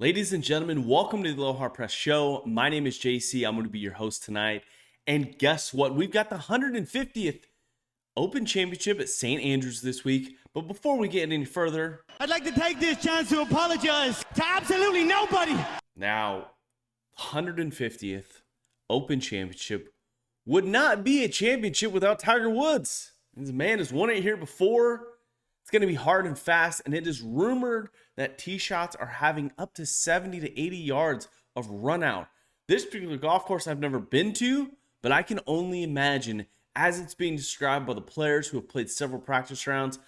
Ladies and gentlemen, welcome to the Aloha Press Show. My name is JC. I'm going to be your host tonight. And guess what? We've got the 150th Open Championship at St. Andrews this week. But before we get any further, I'd like to take this chance to apologize to absolutely nobody. now, 150th Open Championship would not be a championship without Tiger Woods. This man has won it here before. It's going to be hard and fast, and it is rumored that tee shots are having up to 70 to 80 yards of run out. This particular golf course I've never been to, but I can only imagine as it's being described by the players who have played several practice rounds.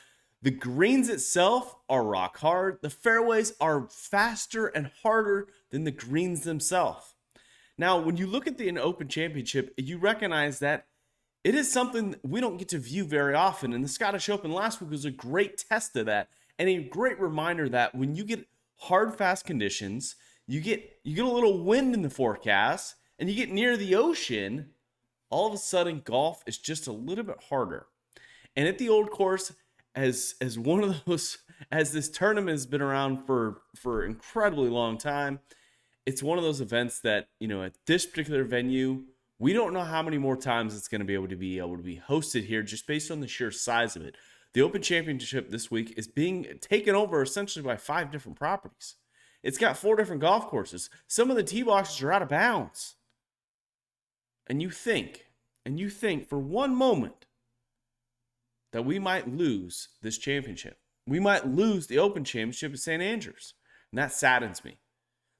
The greens itself are rock hard. The fairways are faster and harder than the greens themselves. Now, when you look at the Open Championship, you recognize that it is something we don't get to view very often. And the Scottish Open last week was a great test of that and a great reminder that when you get hard, fast conditions, you get a little wind in the forecast and you get near the ocean, all of a sudden golf is just a little bit harder. And at the old course, as one of those, as this tournament has been around for an incredibly long time, it's one of those events that, at this particular venue, we don't know how many more times it's going to be able to be hosted here just based on the sheer size of it. The Open Championship this week is being taken over essentially by 5 different properties. It's got 4 different golf courses. Some of the tee boxes are out of bounds. And you think for one moment that we might lose this championship. We might lose the Open Championship at St. Andrews. And that saddens me.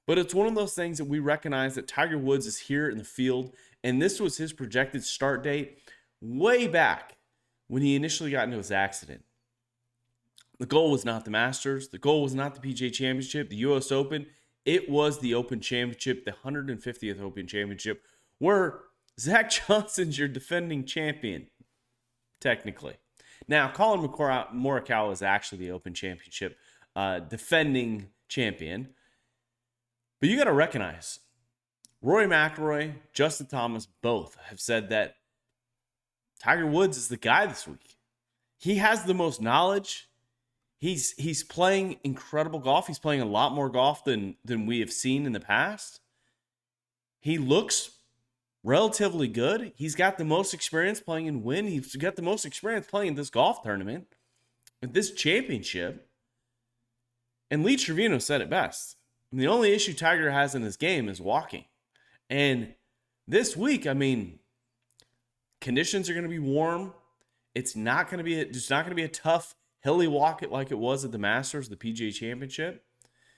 But it's one of those things that we recognize that Tiger Woods is here in the field, and this was his projected start date way back when he initially got into his accident. The goal was not the Masters. The goal was not the PGA Championship, the US Open. It was the Open Championship, the 150th Open Championship, where Zach Johnson's your defending champion, technically. Now, Colin Morikawa is actually the Open Championship defending champion. But you got to recognize, Rory McIlroy, Justin Thomas, both have said that Tiger Woods is the guy this week. He has the most knowledge. He's playing incredible golf. He's playing a lot more golf than we have seen in the past. He looks relatively good. He's got the most experience playing in Wynn. He's got the most experience playing in this golf tournament, at this championship. And Lee Trevino said it best. The only issue Tiger has in his game is walking. And this week, conditions are going to be warm. It's not going to be a tough hilly walk like it was at the Masters, the PGA Championship.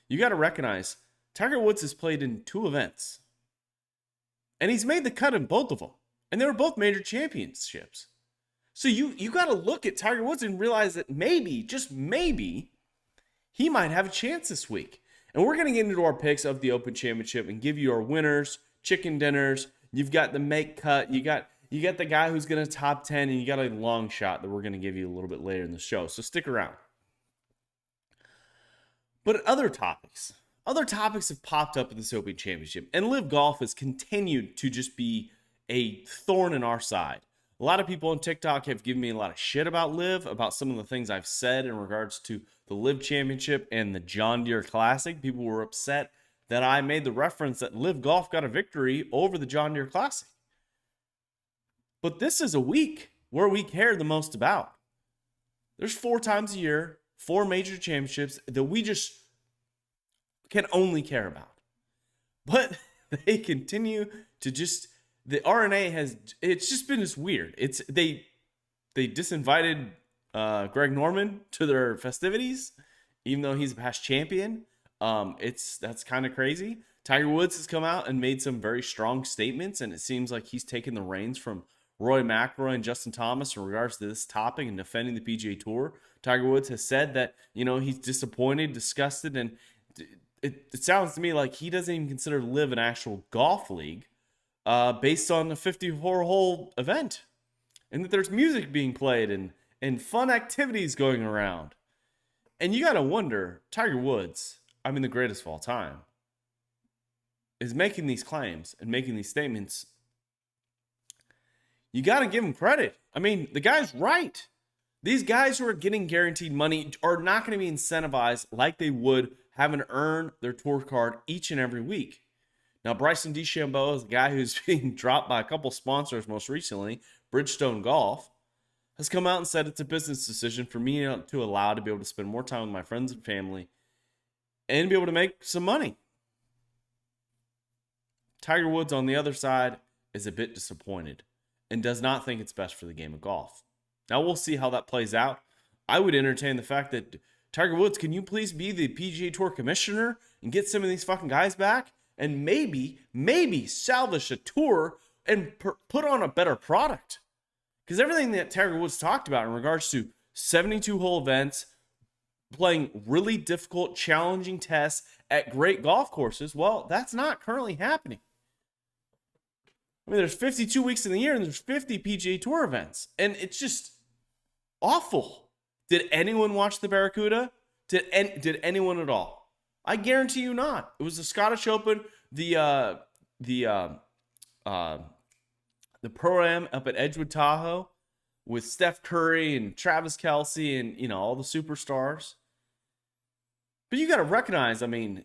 You got to recognize Tiger Woods has played in 2 events. And he's made the cut in both of them. And they were both major championships. So you got to look at Tiger Woods and realize that maybe, just maybe, he might have a chance this week. And we're going to get into our picks of the Open Championship and give you our winners, chicken dinners. You've got the make cut. You got the guy who's going to top 10, and you got a long shot that we're going to give you a little bit later in the show. So stick around. But other topics have popped up in this Open Championship, and Live Golf has continued to just be a thorn in our side. A lot of people on TikTok have given me a lot of shit about Live, about some of the things I've said in regards to the Live Championship and the John Deere Classic. People were upset that I made the reference that Live Golf got a victory over the John Deere Classic. But this is a week where we care the most about. There's 4 times a year, 4 major championships that we just can only care about. But they continue to just... The RNA it's just been this weird. They disinvited Greg Norman to their festivities, even though he's a past champion. That's kind of crazy. Tiger Woods has come out and made some very strong statements, and it seems like he's taken the reins from Rory McIlroy and Justin Thomas in regards to this topic and defending the PGA Tour. Tiger Woods has said that, he's disappointed, disgusted, and it sounds to me like he doesn't even consider Live an actual golf league. Based on a 54-hole event, and that there's music being played and fun activities going around. And you got to wonder, Tiger Woods, the greatest of all time, is making these claims and making these statements. You got to give him credit. The guy's right. These guys who are getting guaranteed money are not going to be incentivized like they would having to earn their tour card each and every week. Now, Bryson DeChambeau is a guy who's being dropped by a couple sponsors most recently, Bridgestone Golf, has come out and said it's a business decision for me to allow to be able to spend more time with my friends and family and be able to make some money. Tiger Woods, on the other side, is a bit disappointed and does not think it's best for the game of golf. Now, we'll see how that plays out. I would entertain the fact that, Tiger Woods, can you please be the PGA Tour commissioner and get some of these fucking guys back? And maybe salvage a tour and put on a better product. Because everything that Tiger Woods talked about in regards to 72-hole events, playing really difficult, challenging tests at great golf courses, well, that's not currently happening. I mean, there's 52 weeks in the year and there's 50 PGA Tour events. And it's just awful. Did anyone watch the Barracuda? Did anyone at all? I guarantee you not. It was the Scottish Open, the Pro-Am up at Edgewood Tahoe with Steph Curry and Travis Kelce and, you know, all the superstars. But you got to recognize, I mean,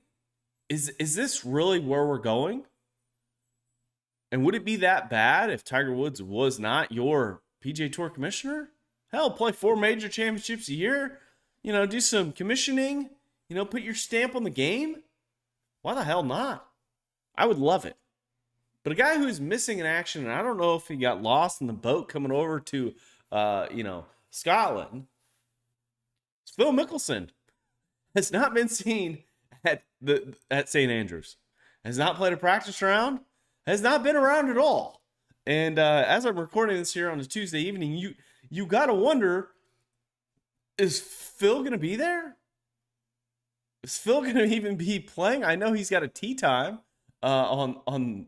is this really where we're going? And would it be that bad if Tiger Woods was not your PGA Tour commissioner? Hell, play 4 major championships a year, you know, do some commissioning, you know, put your stamp on the game. Why the hell not? I would love it. But a guy who's missing in action, and I don't know if he got lost in the boat coming over to, Scotland, it's Phil Mickelson. Has not been seen at St. Andrews. Has not played a practice round. Has not been around at all. And as I'm recording this here on a Tuesday evening, you got to wonder, is Phil going to be there? Is Phil going to even be playing? I know he's got a tee time on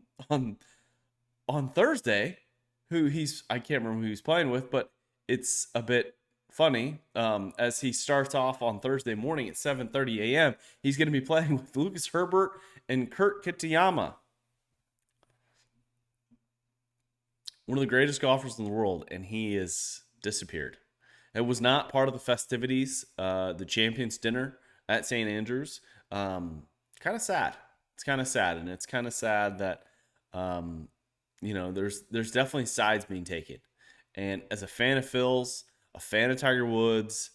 Thursday. I can't remember who he's playing with, but it's a bit funny. As he starts off on Thursday morning at 7:30 a.m., he's going to be playing with Lucas Herbert and Kurt Kitayama, one of the greatest golfers in the world, and he is disappeared. It was not part of the festivities, the Champions Dinner at St. Andrews. Kind of sad. It's kind of sad, and it's kind of sad that there's definitely sides being taken. And as a fan of Phil's, a fan of Tiger Woods,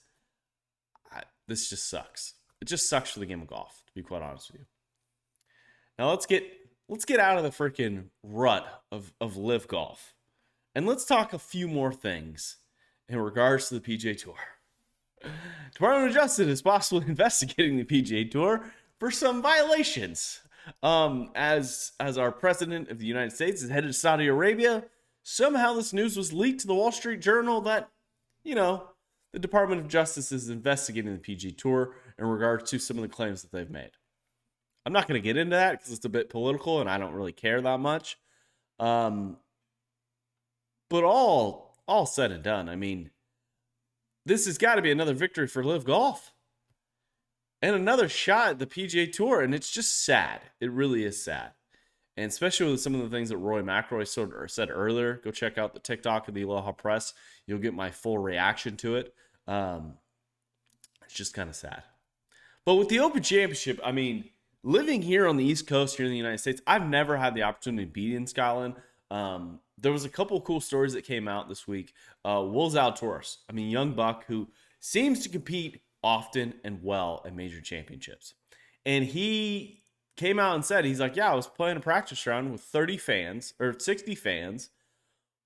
this just sucks. It just sucks for the game of golf, to be quite honest with you. Now let's get out of the freaking rut of live golf, and let's talk a few more things in regards to the PGA Tour. Department of Justice is possibly investigating the PGA Tour for some violations. As our president of the United States is headed to Saudi Arabia, somehow this news was leaked to the Wall Street Journal that, the Department of Justice is investigating the PGA Tour in regards to some of the claims that they've made. I'm not going to get into that because it's a bit political and I don't really care that much. But all said and done, I mean, this has got to be another victory for Live Golf and another shot at the PGA Tour. And it's just sad. It really is sad. And especially with some of the things that Roy McIlroy said earlier. Go check out the TikTok of the Aloha Press. You'll get my full reaction to it. It's just kind of sad. But with the Open Championship, I mean, living here on the East Coast here in the United States, I've never had the opportunity to be in Scotland. There was a couple of cool stories that came out this week. Will Zalatoris, young buck who seems to compete often and well at major championships. And he came out and said, he's like, yeah, I was playing a practice round with 30 fans or 60 fans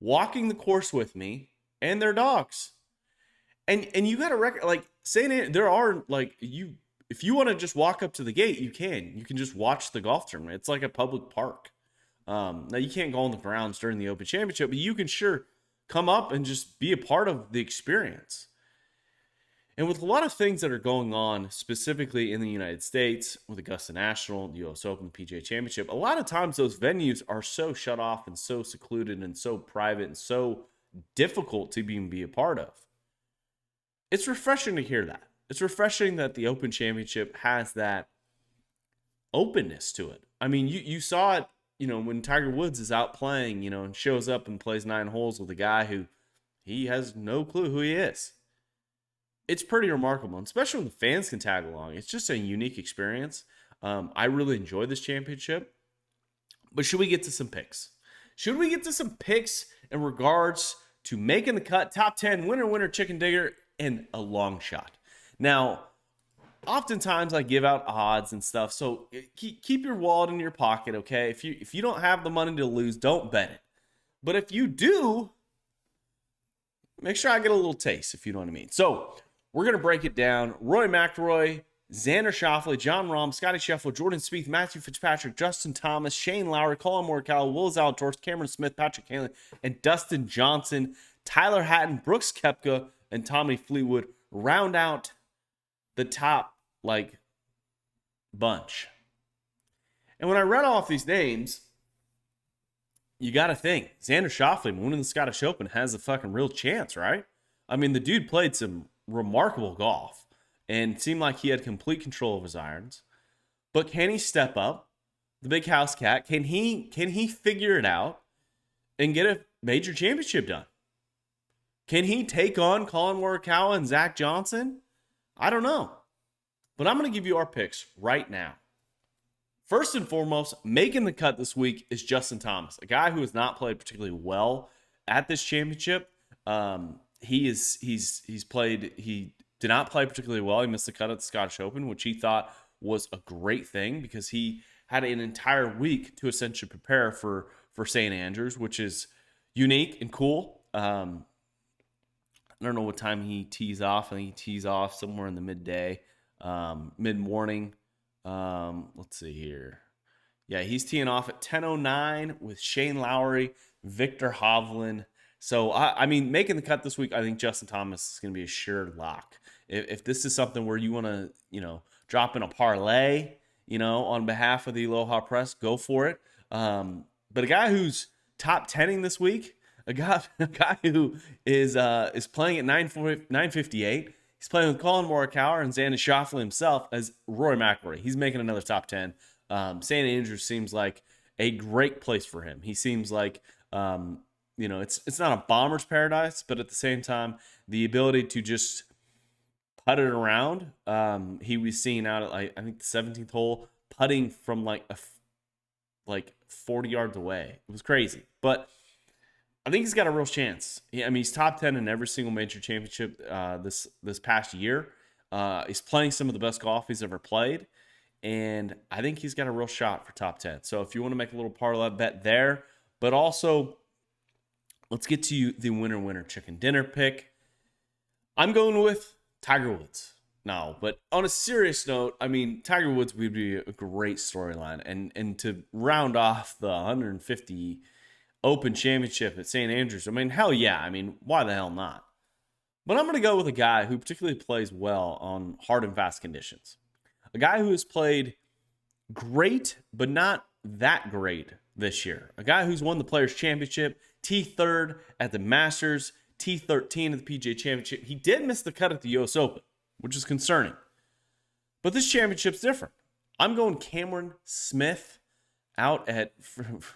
walking the course with me and their dogs. And you got to saying there are if you want to just walk up to the gate, you can just watch the golf tournament. It's like a public park. Now you can't go on the grounds during the Open Championship, but you can sure come up and just be a part of the experience. And with a lot of things that are going on, specifically in the United States, with Augusta National, the US Open, the PGA Championship, a lot of times those venues are so shut off and so secluded and so private and so difficult to even be a part of. It's refreshing to hear that. It's refreshing that the Open Championship has that openness to it. I mean, you saw it, when Tiger Woods is out playing, and shows up and plays 9 holes with a guy who he has no clue who he is. it's pretty remarkable, and especially when the fans can tag along. It's just a unique experience. I really enjoy this championship. But should we get to some picks? Should we get to some picks in regards to making the cut, top 10, winner, chicken digger, and a long shot? Now, oftentimes I give out odds and stuff, so keep your wallet in your pocket, okay? If you don't have the money to lose, don't bet it. But if you do, make sure I get a little taste, if you know what I mean. So we're going to break it down. Rory McIlroy, Xander Schauffele, John Rahm, Scotty Scheffler, Jordan Spieth, Matthew Fitzpatrick, Justin Thomas, Shane Lowry, Colin Morikawa, Will Zalatoris, Cameron Smith, Patrick Hanley, and Dustin Johnson. Tyler Hatton, Brooks Koepka, and Tommy Fleetwood round out the top, bunch. And when I read off these names, you got to think, Xander Schauffele winning the Scottish Open has a fucking real chance, right? I mean, the dude played some remarkable golf and seemed like he had complete control of his irons. But can he step up? The big house cat, can he figure it out and get a major championship done? Can he take on Colin Morikawa and Zach Johnson? I don't know. But I'm going to give you our picks right now. First and foremost, making the cut this week is Justin Thomas, a guy who has not played particularly well at this championship. He did not play particularly well. He missed the cut at the Scottish Open, which he thought was a great thing because he had an entire week to essentially prepare for St. Andrews, which is unique and cool. I don't know what time he tees off. I think he tees off somewhere in the midday, mid-morning. Let's see here. Yeah, he's teeing off at 10:09 with Shane Lowry, Victor Hovland. So, I mean, making the cut this week, I think Justin Thomas is going to be a sure lock. If this is something where you want to, drop in a parlay, on behalf of the Aloha Press, go for it. But a guy who's top 10ing this week, a guy who is playing at 958. He's playing with Colin Morikawa and Xander Schauffele himself as Rory McIlroy. He's making another top 10. St. Andrews seems like a great place for him. He seems like, it's not a bomber's paradise, but at the same time, the ability to just putt it around. He was seen out at I think the 17th hole, putting from 40 yards away. It was crazy, but I think he's got a real chance. He's top 10 in every single major championship this past year. He's playing some of the best golf he's ever played, and I think he's got a real shot for top 10. So if you want to make a little parlay bet there, but also let's get to the winner chicken dinner pick. I'm going with Tiger Woods. No, but on a serious note, Tiger Woods would be a great storyline, and to round off the 150 Open Championship at St. Andrews. Hell yeah. Why the hell not? But I'm going to go with a guy who particularly plays well on hard and fast conditions. A guy who has played great, but not that great this year. A guy who's won the Players' Championship, T3rd at the Masters, T13 at the PGA Championship. He did miss the cut at the US Open, which is concerning. But this championship's different. I'm going Cameron Smith out at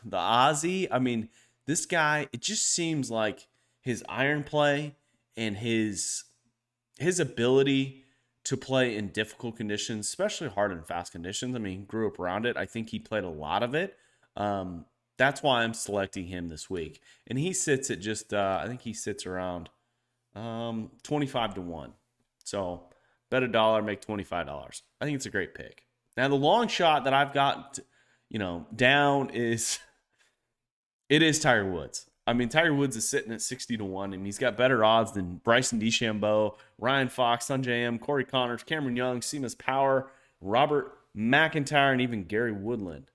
the Aussie. This guy, it just seems like his iron play and his ability to play in difficult conditions, especially hard and fast conditions. He grew up around it. I think he played a lot of it. That's why I'm selecting him this week. And he sits at just, I think he sits around 25-1. So bet $1, make $25. I think it's a great pick. Now, the long shot that I've got down is Tiger Woods. Tiger Woods is sitting at 60-1, and he's got better odds than Bryson DeChambeau, Ryan Fox, Sungjae Im, Corey Connors, Cameron Young, Seamus Power, Robert McIntyre, and even Gary Woodland.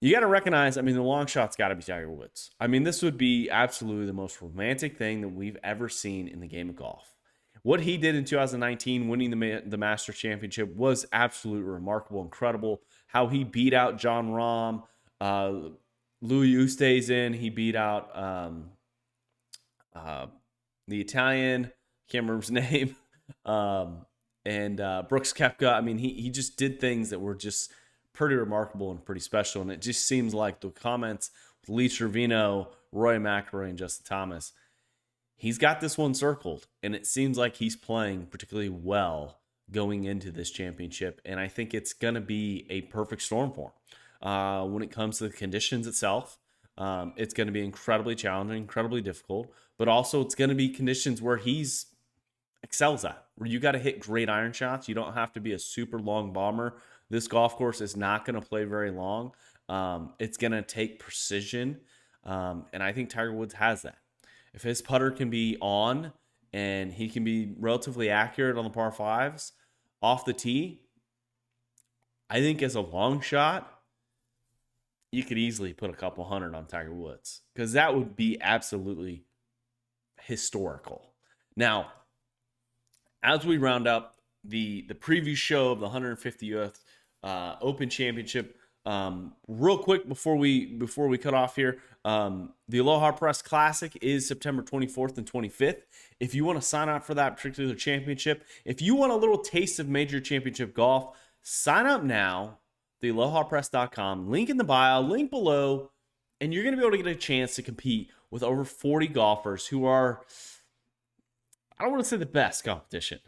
You got to recognize, the long shot's got to be Tiger Woods. This would be absolutely the most romantic thing that we've ever seen in the game of golf. What he did in 2019, winning the Masters Championship, was absolutely remarkable, incredible. How he beat out John Rahm, Louis Oosthuizen. He beat out the Italian, can't remember his name, and Brooks Koepka. He just did things that were just pretty remarkable and pretty special. And it just seems like the comments with Lee Trevino, Roy McIlroy, and Justin Thomas, he's got this one circled, and it seems like he's playing particularly well going into this championship. And I think it's going to be a perfect storm for him. When it comes to the conditions itself, it's going to be incredibly challenging, incredibly difficult, but also it's going to be conditions where he's excels at, where you got to hit great iron shots. You don't have to be a super long bomber. This golf course is not going to play very long. It's going to take precision. And I think Tiger Woods has that. If his putter can be on and he can be relatively accurate on the par fives off the tee, I think as a long shot, you could easily put a couple hundred on Tiger Woods, because that would be absolutely historical. Now, as we round up the preview show of the 150th Open Championship, real quick before we cut off here, the Aloha Press Classic is September 24th and 25th. If you want to sign up for that particular championship, if you want a little taste of major championship golf, sign up now. thealohapress.com, link in the bio, link below, and you're going to be able to get a chance to compete with over 40 golfers who are, I don't want to say the best competition.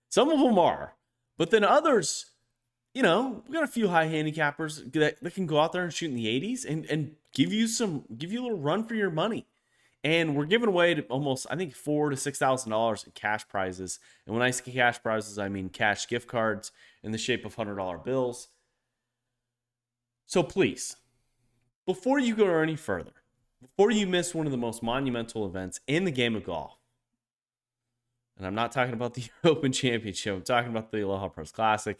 Some of them are, but then others, we got a few high handicappers that can go out there and shoot in the 80s and give you a little run for your money. And we're giving away to almost, I think, $4,000 to $6,000 in cash prizes. And when I say cash prizes, I mean cash gift cards in the shape of $100 bills. So please, before you go any further, before you miss one of the most monumental events in the game of golf, and I'm not talking about the Open Championship, I'm talking about the Aloha Press Classic,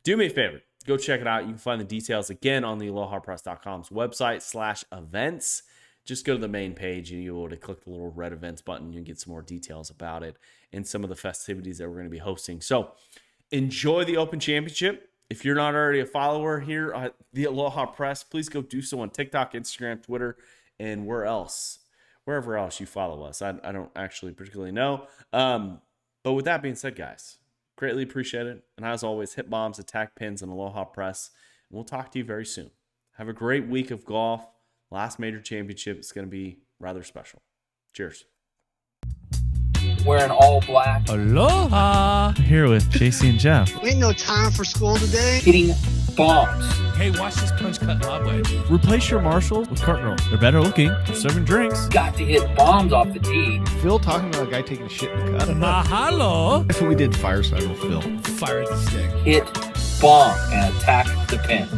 do me a favor, go check it out. You can find the details again on the alohapress.com's website /events. Just go to the main page and you'll be able to click the little red events button. You can get some more details about it and some of the festivities that we're going to be hosting. So enjoy the Open Championship. If you're not already a follower here at the Aloha Press, please go do so on TikTok, Instagram, Twitter, and wherever else you follow us. I don't actually particularly know. But with that being said, guys, greatly appreciate it. And as always, hit bombs, attack pins, and Aloha Press. And we'll talk to you very soon. Have a great week of golf. Last major championship is going to be rather special. Cheers. Wearing all black. Aloha! Here with JC and Jeff. Ain't no time for school today. Hitting bombs. Hey, watch this punch cut lob wedge. Replace your Marshalls with cart girls. They're better looking. They're serving drinks. Got to hit bombs off the tee. Phil talking about a guy taking a shit in the cut. Mahalo! That's what we did fireside with Phil. Fire at the stick. Hit bomb and attack the pin.